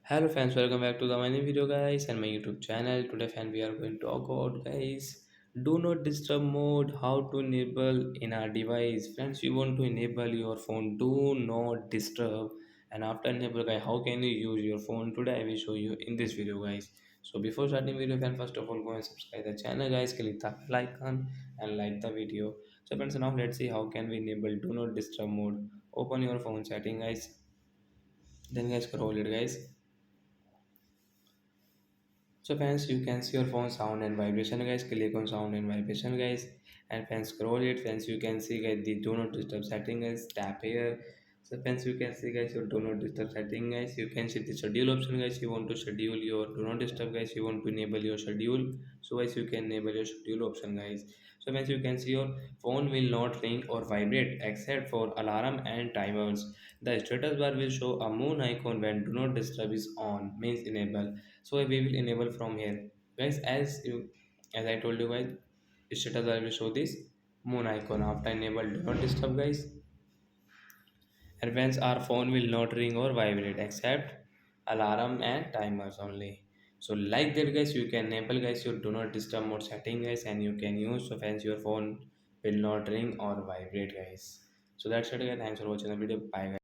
Hello fans, welcome back to the my new video guys and my YouTube channel. Today fan we are going to talk about guys do not disturb mode, how to enable in our device. Friends, you want to enable your phone do not disturb, and after enable guys, how can you use your phone? Today I will show you in this video guys. So before starting video fan, first of all go and subscribe the channel guys, click the bell icon and like the video. So friends, now let's see how can we enable do not disturb mode. Open your phone setting guys, then guys scroll it guys. So fans, you can see your phone sound and vibration guys. Click on sound and vibration guys. And fans, scroll it. Fans, you can see guys the do not disturb setting guys. Tap here. So fans, you can see guys your do not disturb setting guys. You can see the schedule option guys. You want to schedule your do not disturb guys. You want to enable your schedule. So guys, you can enable your schedule option guys. So fans, you can see your phone will not ring or vibrate except for alarm and timers. The status bar will show a moon icon when do not disturb is on, means enable. So we will enable from here guys. As I told you guys, status bar will show this moon icon. After enable do not disturb guys, and hence our phone will not ring or vibrate except alarm and timers only. So like that guys, you can enable guys your do not disturb mode setting guys, and you can use, so hence your phone will not ring or vibrate guys. So that's it guys, thanks for watching the video, bye guys.